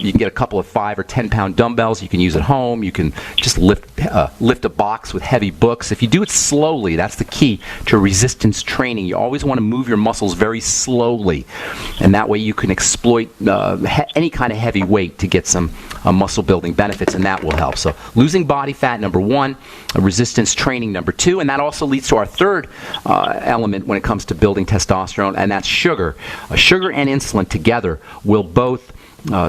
You can get a couple of 5 or 10 pound dumbbells you can use at home. You can just lift a box with heavy books. If you do it slowly, that's the key to resistance training. You always want to move your muscles very slowly, and that way you can exploit any kind of heavy weight to get some muscle building benefits, and that will help. So losing body fat, number 1, resistance training, number 2, and that also leads to our third element when it comes to building testosterone, and that's sugar. Sugar and insulin together will both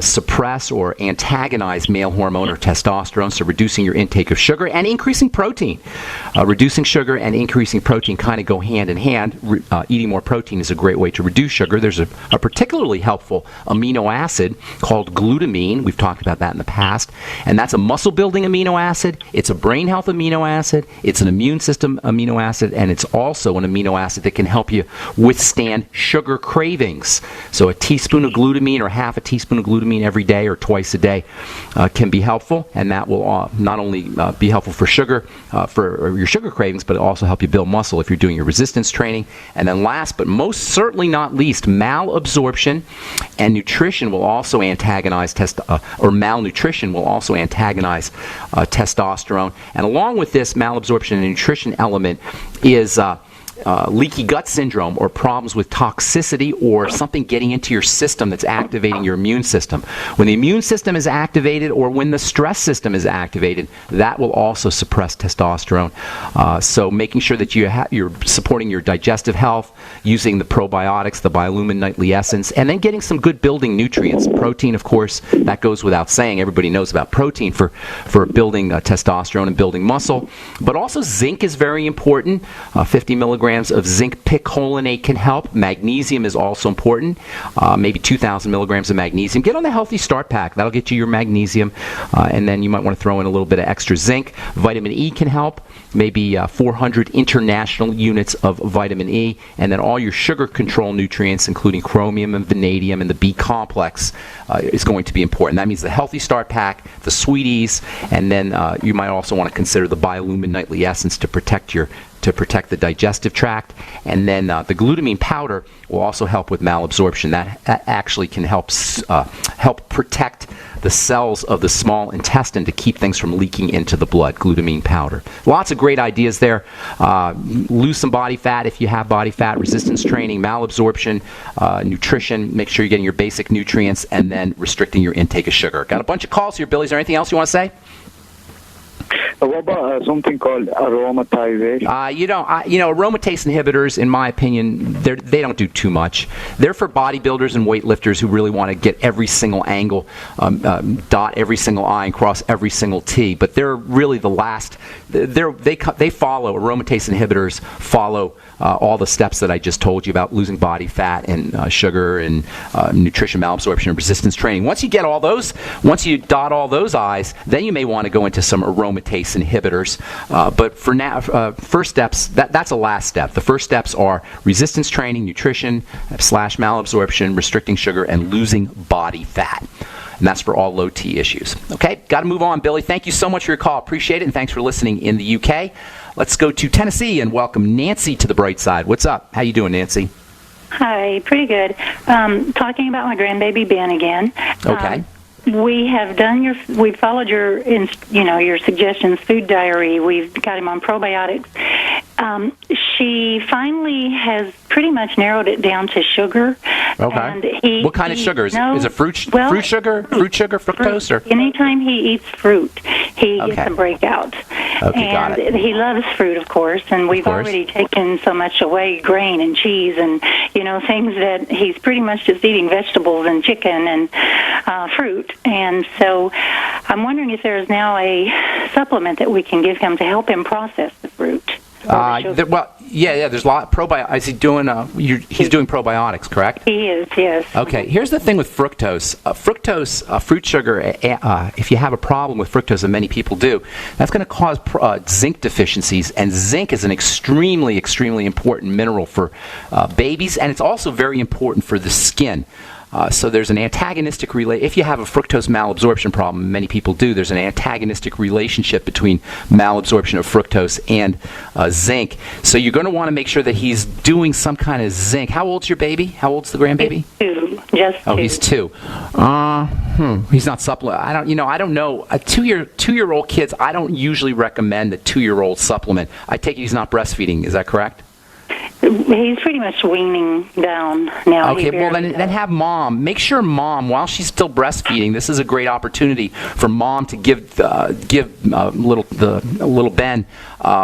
suppress or antagonize male hormone or testosterone, so reducing your intake of sugar and increasing protein. Reducing sugar and increasing protein kind of go hand in hand. Eating more protein is a great way to reduce sugar. There's a particularly helpful amino acid called glutamine. We've talked about that in the past, and that's a muscle-building amino acid. It's a brain health amino acid. It's an immune system amino acid, and it's also an amino acid that can help you withstand sugar cravings. So a teaspoon of glutamine or half a teaspoon of glutamine every day or twice a day can be helpful, and that will not only be helpful for sugar, for your sugar cravings, but it also help you build muscle if you're doing your resistance training. And then last but most certainly not least, malabsorption and nutrition will also antagonize malnutrition will also antagonize testosterone. And along with this malabsorption and nutrition element is leaky gut syndrome, or problems with toxicity or something getting into your system that's activating your immune system. When the immune system is activated, or when the stress system is activated, that will also suppress testosterone. So making sure that you're supporting your digestive health, using the probiotics, the Biolumin Nightly Essence, and then getting some good building nutrients. Protein, of course, that goes without saying. Everybody knows about protein for building testosterone and building muscle. But also zinc is very important. 50 milligrams of zinc picolinate can help. Magnesium is also important. Maybe 2,000 milligrams of magnesium. Get on the Healthy Start Pack. That'll get you your magnesium. And then you might want to throw in a little bit of extra zinc. Vitamin E can help. Maybe 400 international units of vitamin E. And then all your sugar control nutrients, including chromium and vanadium and the B complex, is going to be important. That means the Healthy Start Pack, the Sweeties, and then you might also want to consider the Biolumin Nightly Essence to protect the digestive tract. And then the glutamine powder will also help with malabsorption. That actually can help protect the cells of the small intestine to keep things from leaking into the blood. Glutamine powder. Lots of great ideas there. Lose some body fat if you have body fat, resistance training, malabsorption, nutrition, make sure you're getting your basic nutrients, and then restricting your intake of sugar. Got a bunch of calls here, Billy. Is there anything else you want to say? What about something called aromatization? Aromatase inhibitors, in my opinion, they don't do too much. They're for bodybuilders and weightlifters who really want to get every single angle, dot every single I, and cross every single T. But they're really the last. They follow, aromatase inhibitors follow all the steps that I just told you about, losing body fat and sugar and nutrition, malabsorption, and resistance training. Once you get all those, once you dot all those I's, then you may want to go into some aromatase inhibitors. But for now, first steps, that's a last step. The first steps are resistance training, nutrition / malabsorption, restricting sugar, and losing body fat. And that's for all low T issues. Okay, got to move on, Billy. Thank you so much for your call. Appreciate it, and thanks for listening in the UK. Let's go to Tennessee and welcome Nancy to the bright side. What's up? How you doing, Nancy? Hi, pretty good. Talking about my grandbaby Ben again. Okay. We've followed your suggestions, food diary. We've got him on probiotics. She finally has pretty much narrowed it down to sugar. Okay. And what kind of sugar? Is it fruit sugar, fructose? Or? Anytime he eats fruit, he gets a breakout. Okay, and got it. He loves fruit, of course, and we've already taken so much away, grain and cheese and, things that he's pretty much just eating vegetables and chicken and fruit. And so I'm wondering if there is now a supplement that we can give him to help him process the fruit. There's a lot. Is he doing? He's doing probiotics, correct? He is, yes. Okay. Here's the thing with fructose. Fruit sugar. If you have a problem with fructose, and many people do, that's going to cause zinc deficiencies. And zinc is an extremely, extremely important mineral for babies, and it's also very important for the skin. So there's an antagonistic if you have a fructose malabsorption problem, many people do, there's an antagonistic relationship between malabsorption of fructose and zinc. So you're going to want to make sure that he's doing some kind of zinc. How old's your baby? How old's the grandbaby? Just 2. Oh, he's 2. He's not supplement. I don't know. 2-year-old kids, I don't usually recommend the 2-year-old supplement. I take it he's not breastfeeding. Is that correct? He's pretty much weaning down now. Okay, well then have mom. Make sure mom, while she's still breastfeeding, this is a great opportunity for mom to give little Ben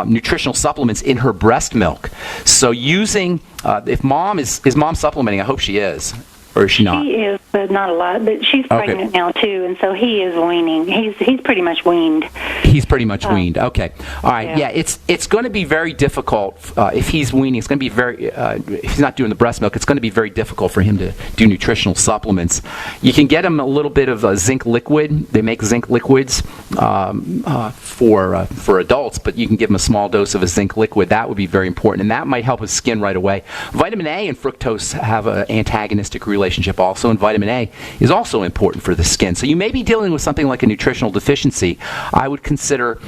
nutritional supplements in her breast milk. So using, if mom is mom supplementing, I hope she is. Or is she not? She is, but not a lot. But she's pregnant now too, and so he is weaning. He's pretty much weaned. He's pretty much weaned. Okay, all right. Yeah, it's going to be very difficult if he's weaning. It's going to be if he's not doing the breast milk. It's going to be very difficult for him to do nutritional supplements. You can get him a little bit of zinc liquid. They make zinc liquids for adults, but you can give him a small dose of a zinc liquid. That would be very important, and that might help his skin right away. Vitamin A and fructose have an antagonistic relationship also, and vitamin A is also important for the skin. So you may be dealing with something like a nutritional deficiency. I would consider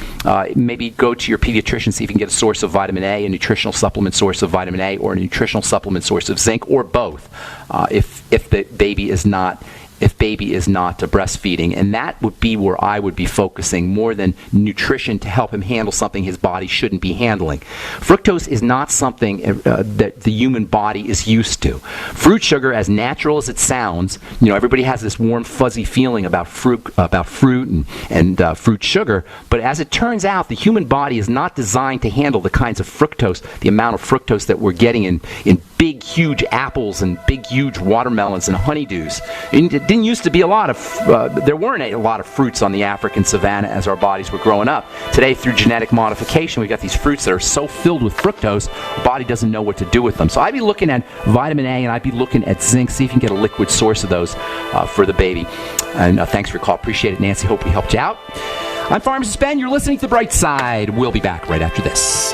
maybe go to your pediatrician, see if you can get a source of vitamin A, a nutritional supplement source of vitamin A, or a nutritional supplement source of zinc, or both, if the baby is not breastfeeding. And that would be where I would be focusing more than nutrition to help him handle something his body shouldn't be handling. Fructose is not something that the human body is used to. Fruit sugar, as natural as it sounds, everybody has this warm, fuzzy feeling about fruit and fruit sugar, but as it turns out, the human body is not designed to handle the kinds of fructose, the amount of fructose that we're getting in big, huge apples and big, huge watermelons and honeydews. It didn't used to be there weren't a lot of fruits on the African savanna as our bodies were growing up. Today, through genetic modification, we've got these fruits that are so filled with fructose, our body doesn't know what to do with them. So I'd be looking at vitamin A and I'd be looking at zinc, see if you can get a liquid source of those for the baby. And thanks for your call. Appreciate it, Nancy. Hope we helped you out. I'm Pharmacist Ben. You're listening to The Bright Side. We'll be back right after this.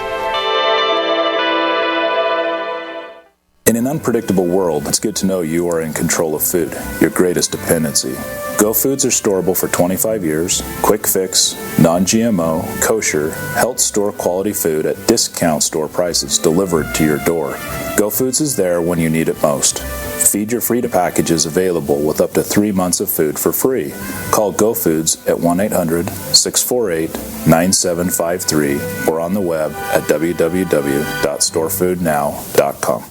In an unpredictable world, it's good to know you are in control of food, your greatest dependency. Go Foods are storable for 25 years, quick fix, non-GMO, kosher, health store quality food at discount store prices delivered to your door. Go Foods is there when you need it most. Feed Your Free to Package is available with up to 3 months of food for free. Call Go Foods at 1-800-648-9753 or on the web at www.storefoodnow.com.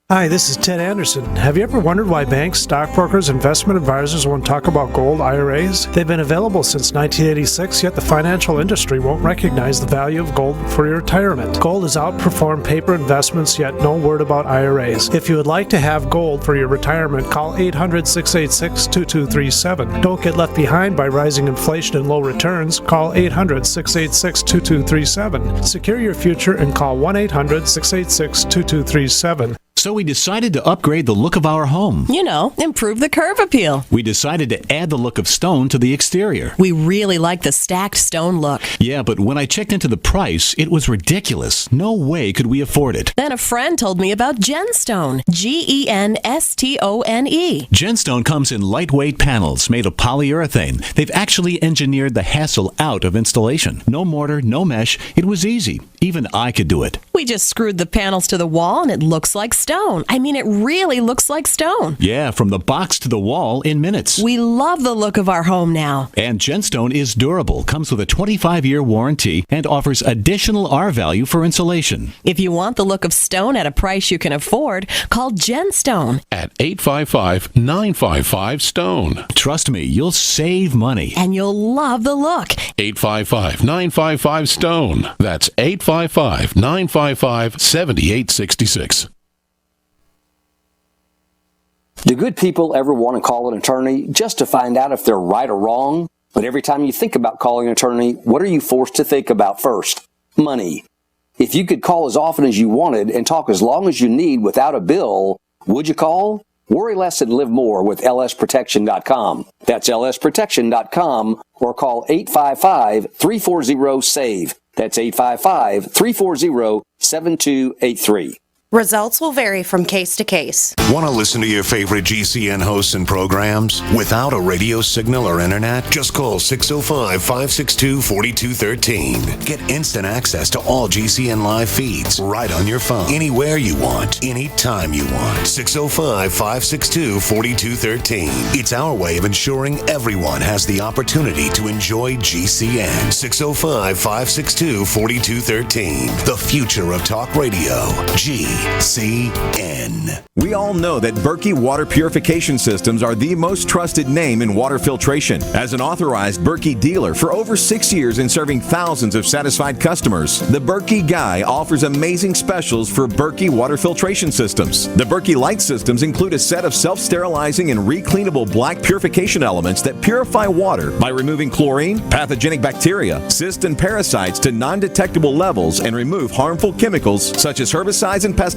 Hi, this is Ted Anderson. Have you ever wondered why banks, stockbrokers, investment advisors won't talk about gold IRAs? They've been available since 1986, yet the financial industry won't recognize the value of gold for your retirement. Gold has outperformed paper investments, yet no word about IRAs. If you would like to have gold for your retirement, call 800-686-2237. Don't get left behind by rising inflation and low returns. Call 800-686-2237. Secure your future and call 1-800-686-2237. So we decided to upgrade the look of our home. Improve the curb appeal. We decided to add the look of stone to the exterior. We really like the stacked stone look. Yeah, but when I checked into the price, it was ridiculous. No way could we afford it. Then a friend told me about Genstone. Genstone. Genstone comes in lightweight panels made of polyurethane. They've actually engineered the hassle out of installation. No mortar, no mesh. It was easy. Even I could do it. We just screwed the panels to the wall and it looks like stone. I mean, it really looks like stone. Yeah, from the box to the wall in minutes. We love the look of our home now. And Genstone is durable, comes with a 25-year warranty, and offers additional R value for insulation. If you want the look of stone at a price you can afford, call Genstone at 855-955-STONE. Trust me, you'll save money. And you'll love the look. 855-955-STONE. That's 855-955-7866. Do good people ever want to call an attorney just to find out if they're right or wrong? But every time you think about calling an attorney, what are you forced to think about first? Money. If you could call as often as you wanted and talk as long as you need without a bill, would you call? Worry less and live more with lsprotection.com. That's lsprotection.com or call 855-340-SAVE. That's 855-340-7283. Results will vary from case to case. Want to listen to your favorite GCN hosts and programs without a radio signal or internet? Just call 605-562-4213. Get instant access to all GCN live feeds right on your phone, anywhere you want, anytime you want. 605-562-4213. It's our way of ensuring everyone has the opportunity to enjoy GCN. 605-562-4213. The future of talk radio. GCN. We all know that Berkey Water Purification Systems are the most trusted name in water filtration. As an authorized Berkey dealer for over 6 years and serving thousands of satisfied customers, the Berkey Guy offers amazing specials for Berkey Water Filtration Systems. The Berkey Light Systems include a set of self-sterilizing and recleanable black purification elements that purify water by removing chlorine, pathogenic bacteria, cysts, and parasites to non-detectable levels and remove harmful chemicals such as herbicides and pesticides.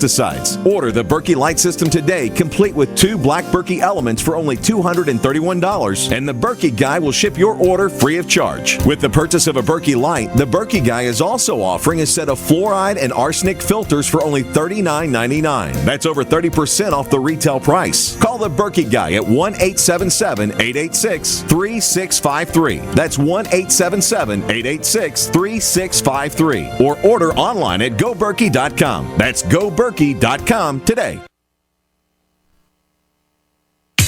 Order the Berkey Light System today, complete with 2 black Berkey elements for only $231, and the Berkey Guy will ship your order free of charge. With the purchase of a Berkey Light, the Berkey Guy is also offering a set of fluoride and arsenic filters for only $39.99. That's over 30% off the retail price. Call the Berkey Guy at 1-877-886-3653. That's 1-877-886-3653. Or order online at goberkey.com. That's goberkey.com today.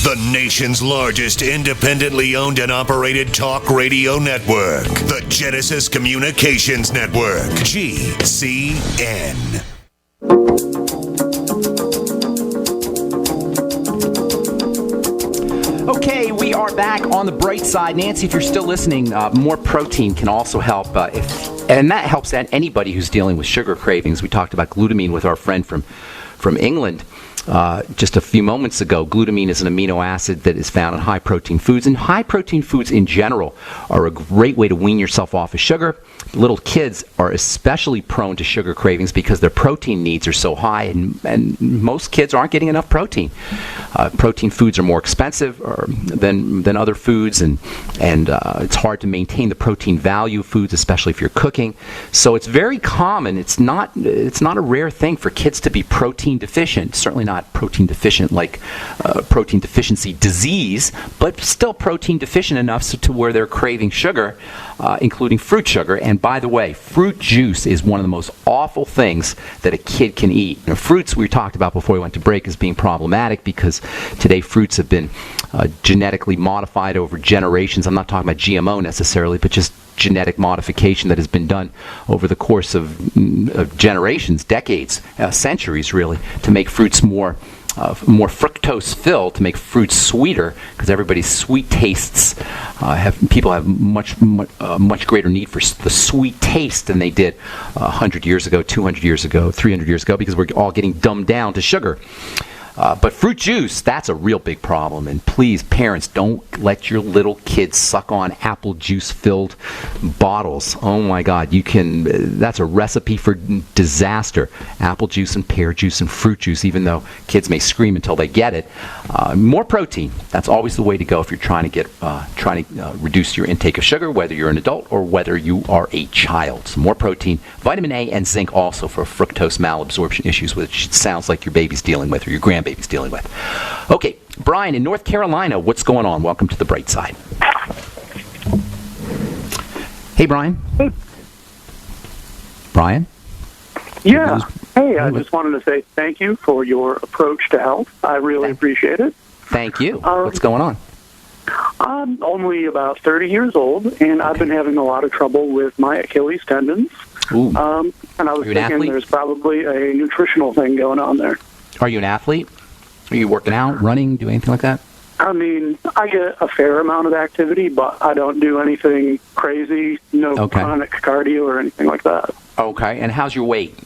The nation's largest independently owned and operated talk radio network. The Genesis Communications Network. GCN. Okay, we are back on the bright side. Nancy, if you're still listening, more protein can also help. And that helps anybody who's dealing with sugar cravings. We talked about glutamine with our friend from England just a few moments ago. Glutamine is an amino acid that is found in high-protein foods. And high-protein foods in general are a great way to wean yourself off of sugar. Little kids are especially prone to sugar cravings because their protein needs are so high, and most kids aren't getting enough protein. Protein foods are more expensive than other foods, and it's hard to maintain the protein value of foods, especially if you're cooking. So it's very common. It's not a rare thing for kids to be protein deficient. Certainly not protein deficient like protein deficiency disease, but still protein deficient enough to where they're craving sugar, including fruit sugar. And by the way, fruit juice is one of the most awful things that a kid can eat. Now, fruits we talked about before we went to break as being problematic because today fruits have been genetically modified over generations. I'm not talking about GMO necessarily, but just genetic modification that has been done over the course of generations, decades, centuries really, to make fruits more fructose filled, to make fruits sweeter, because everybody's sweet tastes people have much greater need for the sweet taste than they did 100 years ago, 200 years ago, 300 years ago, because we're all getting dumbed down to sugar. But fruit juice, that's a real big problem. And please, parents, don't let your little kids suck on apple juice-filled bottles. Oh, my God. That's a recipe for disaster. Apple juice and pear juice and fruit juice, even though kids may scream until they get it. More protein. That's always the way to go if you're trying to reduce your intake of sugar, whether you're an adult or whether you are a child. So more protein. Vitamin A and zinc also for fructose malabsorption issues, which it sounds like your baby's dealing with or your grandbaby's dealing with. Okay, Brian in North Carolina, what's going on? Welcome to the bright side. Hey, Brian. Brian? Yeah. Hey, I just wanted to say thank you for your approach to health. I really appreciate it. Thank you. What's going on? I'm only about 30 years old, and I've been having a lot of trouble with my Achilles tendons. Ooh. And I was thinking there's probably a nutritional thing going on there. Are you an athlete? Are you working out, running, do anything like that? I mean, I get a fair amount of activity, but I don't do anything crazy, chronic cardio or anything like that. Okay, and how's your weight?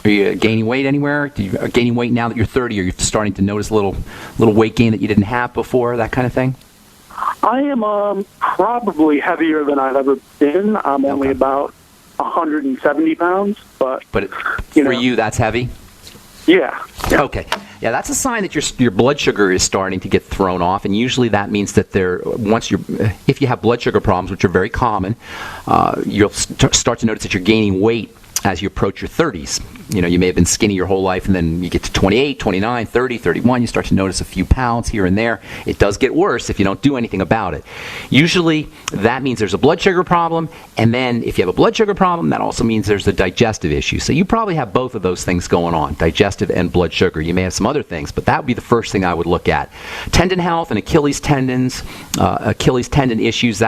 Are you gaining weight anywhere? Are you gaining weight now that you're 30? Are you starting to notice a little weight gain that you didn't have before, that kind of thing? I am probably heavier than I've ever been. I'm only about 170 pounds, but for you, that's heavy? Yeah. Okay. Yeah, that's a sign that your blood sugar is starting to get thrown off, and usually that means that if you have blood sugar problems, which are very common, you'll start to notice that you're gaining weight as you approach your 30s. You know, you may have been skinny your whole life, and then you get to 28, 29, 30, 31, you start to notice a few pounds here and there. It does get worse if you don't do anything about it. Usually, that means there's a blood sugar problem, and then if you have a blood sugar problem, that also means there's a digestive issue. So you probably have both of those things going on, digestive and blood sugar. You may have some other things, but that would be the first thing I would look at. Tendon health and Achilles tendon issues,